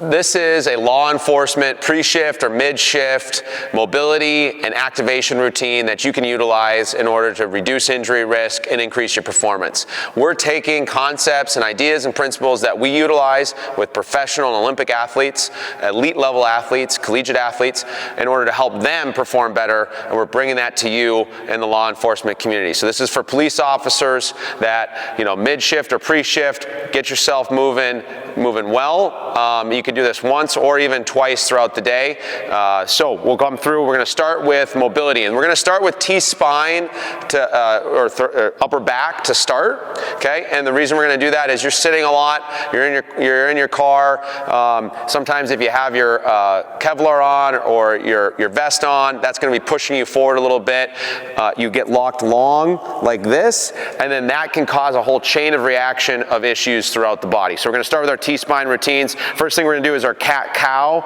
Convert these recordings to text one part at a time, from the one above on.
This is a law enforcement pre-shift or mid-shift mobility and activation routine that you can utilize in order to reduce injury risk and increase your performance. We're taking concepts and ideas and principles that we utilize with professional and Olympic athletes, elite level athletes, collegiate athletes, in order to help them perform better, and we're bringing that to you in the law enforcement community. So this is for police officers that, mid-shift or pre-shift, get yourself moving well. You can do this once or even twice throughout the day. So we'll come through. We're going to start with mobility, and we're going to start with T-spine to upper back to start. Okay, and the reason we're going to do that is you're sitting a lot. You're in your car. Sometimes if you have your Kevlar on or your vest on, that's going to be pushing you forward a little bit. You get locked long like this, and then that can cause a whole chain of reaction of issues throughout the body. So we're going to start with our T-spine routines. First thing we're going to do is our cat-cow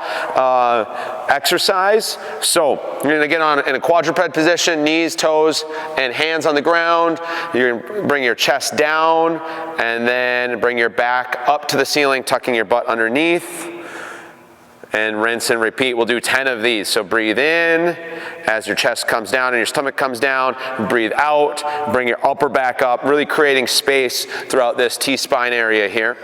exercise. So you're going to get in a quadruped position, knees, toes, and hands on the ground. You're going to bring your chest down and then bring your back up to the ceiling, tucking your butt underneath. And rinse and repeat. We'll do 10 of these. So breathe in as your chest comes down and your stomach comes down. Breathe out, bring your upper back up, really creating space throughout this T-spine area here.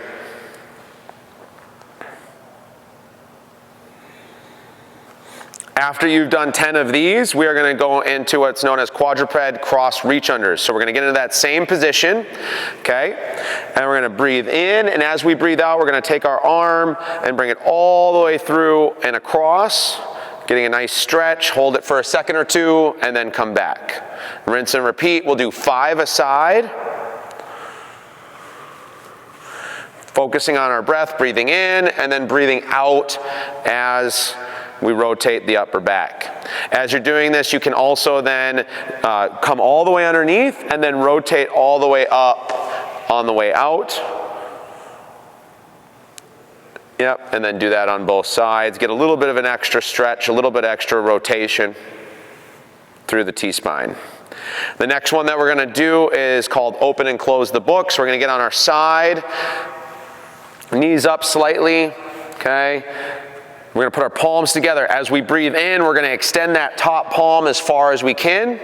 After you've done 10 of these, we are going to go into what's known as quadruped cross reach unders. So we're going to get into that same position, okay? And we're going to breathe in, and as we breathe out, we're going to take our arm and bring it all the way through and across, getting a nice stretch. Hold it for a second or two, and then come back. Rinse and repeat. We'll do 5 a side. Focusing on our breath, breathing in, and then breathing out as we rotate the upper back. As you're doing this, you can also then come all the way underneath and then rotate all the way up on the way out. Yep, and then do that on both sides. Get a little bit of an extra stretch, a little bit extra rotation through the T-spine. The next one that we're going to do is called open and close the book. So we're going to get on our side, knees up slightly, okay? We're going to put our palms together. As we breathe in, we're going to extend that top palm as far as we can,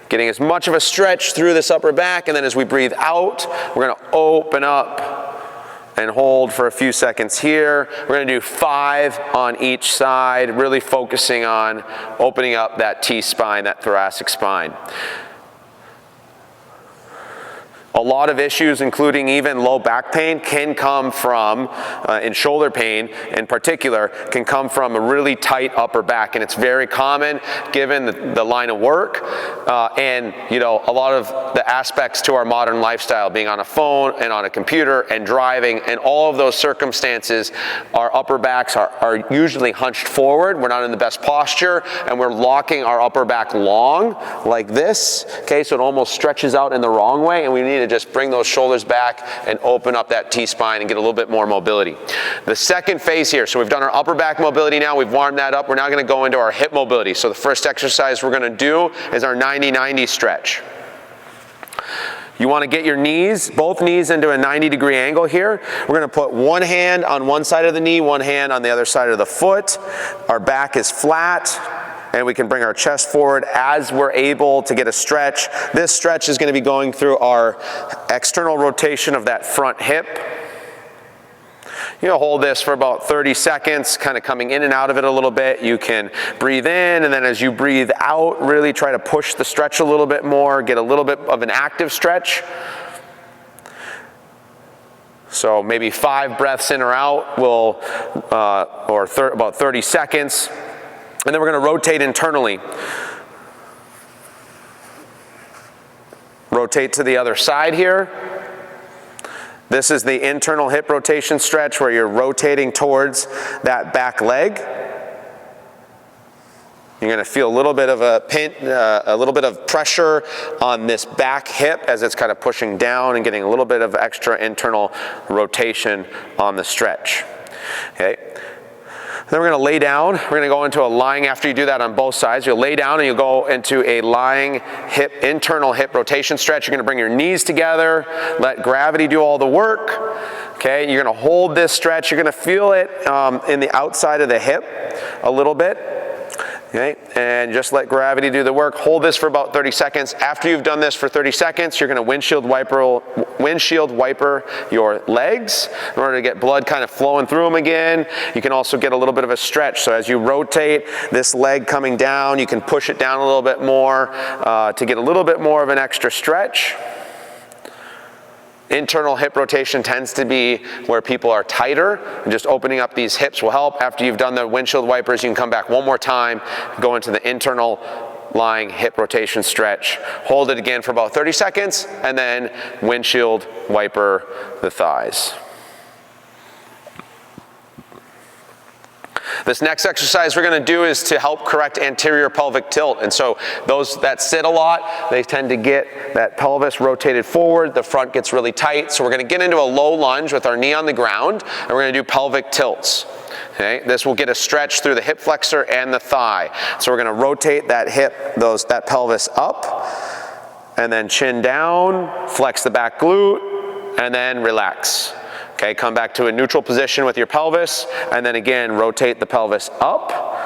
getting as much of a stretch through this upper back. And then as we breathe out, we're going to open up and hold for a few seconds here. We're going to do 5 on each side, really focusing on opening up that T-spine, that thoracic spine. A lot of issues, including even low back pain, can come from, and shoulder pain in particular, can come from a really tight upper back. And it's very common given the line of work and a lot of the aspects to our modern lifestyle, being on a phone and on a computer and driving, and all of those circumstances, our upper backs are usually hunched forward. We're not in the best posture, and we're locking our upper back long like this, okay? So it almost stretches out in the wrong way, and we need to just bring those shoulders back and open up that T-spine and get a little bit more mobility. The second phase here, so we've done our upper back mobility now, we've warmed that up, we're now going to go into our hip mobility. So the first exercise we're going to do is our 90-90 stretch. You want to get your knees, both knees, into a 90-degree angle here. We're going to put one hand on one side of the knee, one hand on the other side of the foot. Our back is flat, and we can bring our chest forward as we're able to get a stretch. This stretch is going to be going through our external rotation of that front hip. Hold this for about 30 seconds, kind of coming in and out of it a little bit. You can breathe in, and then as you breathe out, really try to push the stretch a little bit more, get a little bit of an active stretch. So maybe 5 breaths in or out about 30 seconds. And then we're going to rotate internally. Rotate to the other side here. This is the internal hip rotation stretch where you're rotating towards that back leg. You're going to feel a little bit of a little bit of pressure on this back hip as it's kind of pushing down and getting a little bit of extra internal rotation on the stretch. Okay. Then we're going to lay down. We're going to go into a lying after you do that on both sides. You'll lay down and you'll go into a lying internal hip rotation stretch. You're going to bring your knees together, let gravity do all the work. Okay, you're gonna hold this stretch. You're gonna feel it in the outside of the hip a little bit. Okay, and just let gravity do the work. Hold this for about 30 seconds. After you've done this for 30 seconds, you're gonna windshield wiper your legs in order to get blood kind of flowing through them again. You can also get a little bit of a stretch. So as you rotate this leg coming down, you can push it down a little bit more to get a little bit more of an extra stretch. Internal hip rotation tends to be where people are tighter, and just opening up these hips will help. After you've done the windshield wipers, you can come back one more time, go into the internal lying hip rotation stretch. Hold it again for about 30 seconds, and then windshield wiper the thighs. This next exercise we're going to do is to help correct anterior pelvic tilt. And so those that sit a lot, they tend to get that pelvis rotated forward, the front gets really tight. So we're going to get into a low lunge with our knee on the ground, and we're going to do pelvic tilts. Okay, this will get a stretch through the hip flexor and the thigh. So we're going to rotate that hip, that pelvis up, and then chin down, flex the back glute, and then relax. Okay, come back to a neutral position with your pelvis, and then again, rotate the pelvis up,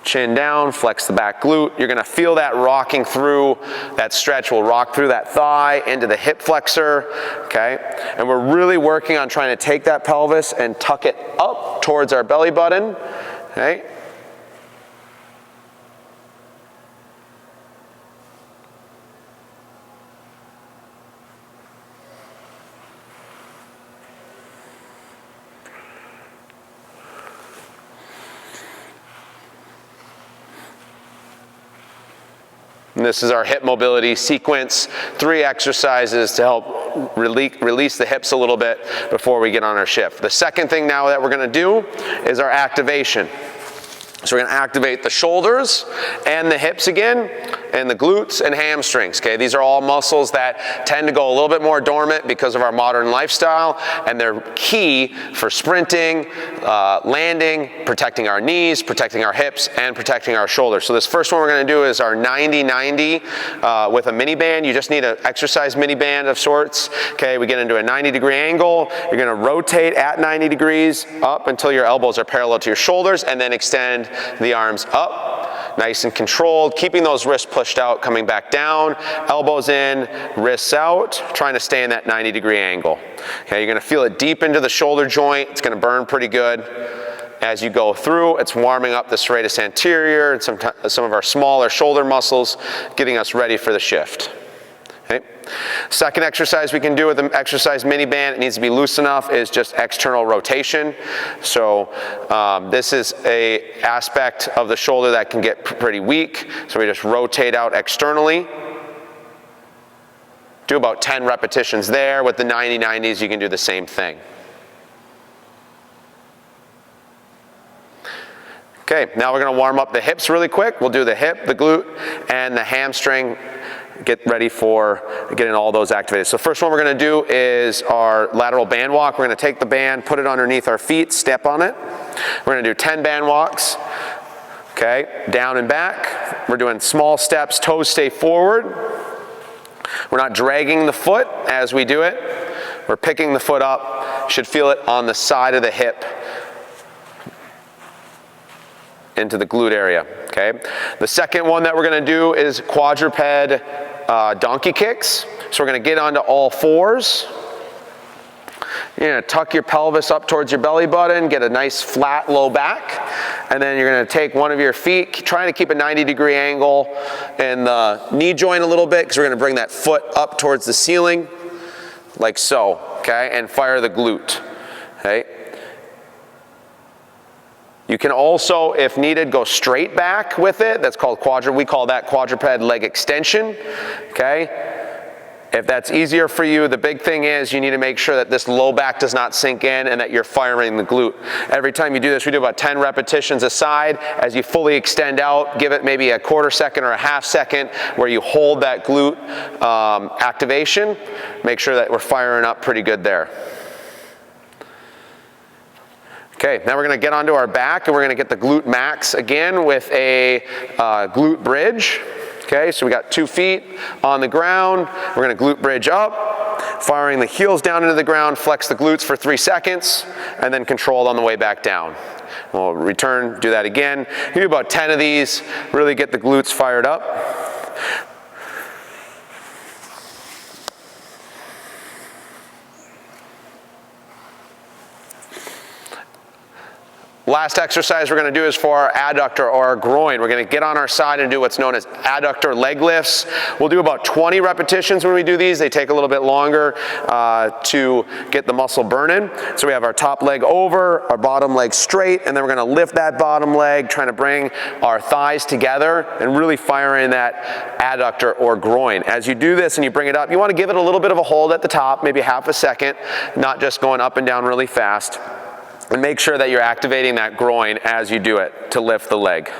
chin down, flex the back glute. You're gonna feel that rocking through, that stretch will rock through that thigh into the hip flexor, okay? And we're really working on trying to take that pelvis and tuck it up towards our belly button, okay? And this is our hip mobility sequence, 3 exercises to help release the hips a little bit before we get on our shift. The second thing now that we're gonna do is our activation. So we're gonna activate the shoulders and the hips again, and the glutes and hamstrings, okay? These are all muscles that tend to go a little bit more dormant because of our modern lifestyle, and they're key for sprinting, landing, protecting our knees, protecting our hips, and protecting our shoulders. So this first one we're gonna do is our 90-90 with a mini band. You just need an exercise mini band of sorts, okay? We get into a 90-degree angle. You're gonna rotate at 90 degrees up until your elbows are parallel to your shoulders, and then extend the arms up, nice and controlled, keeping those wrists pushed out, coming back down, elbows in, wrists out, trying to stay in that 90-degree angle. Okay, you're gonna feel it deep into the shoulder joint. It's gonna burn pretty good. As you go through, it's warming up the serratus anterior and some of our smaller shoulder muscles, getting us ready for the shift. Okay. Second exercise we can do with an exercise mini band, it needs to be loose enough, is just external rotation. So this is an aspect of the shoulder that can get pretty weak. So we just rotate out externally. Do about 10 repetitions there. With the 90-90s, you can do the same thing. Okay, now we're gonna warm up the hips really quick. We'll do the hip, the glute, and the hamstring. Get ready for getting all those activated. So first one we're gonna do is our lateral band walk. We're gonna take the band, put it underneath our feet, step on it. We're gonna do 10 band walks. Okay, down and back. We're doing small steps, toes stay forward. We're not dragging the foot as we do it. We're picking the foot up. Should feel it on the side of the hip into the glute area, okay? The second one that we're gonna do is quadruped donkey kicks. So we're gonna get onto all fours. You're gonna tuck your pelvis up towards your belly button, get a nice flat low back, and then you're gonna take one of your feet, trying to keep a 90-degree angle in the knee joint a little bit, because we're gonna bring that foot up towards the ceiling, like so, okay? And fire the glute, okay? You can also, if needed, go straight back with it. That's called we call that quadruped leg extension, okay? If that's easier for you, the big thing is you need to make sure that this low back does not sink in and that you're firing the glute. Every time you do this, we do about 10 repetitions a side. As you fully extend out, give it maybe a quarter second or a half second where you hold that glute activation. Make sure that we're firing up pretty good there. Okay, now we're gonna get onto our back and we're gonna get the glute max again with a glute bridge. Okay, so we got 2 feet on the ground. We're gonna glute bridge up, firing the heels down into the ground, flex the glutes for 3 seconds, and then control on the way back down. We'll return, do that again. You do about 10 of these, really get the glutes fired up. Last exercise we're going to do is for our adductor or our groin. We're going to get on our side and do what's known as adductor leg lifts. We'll do about 20 repetitions when we do these. They take a little bit longer to get the muscle burning. So we have our top leg over, our bottom leg straight, and then we're going to lift that bottom leg, trying to bring our thighs together and really fire in that adductor or groin. As you do this and you bring it up, you want to give it a little bit of a hold at the top, maybe half a second, not just going up and down really fast. And make sure that you're activating that groin as you do it to lift the leg.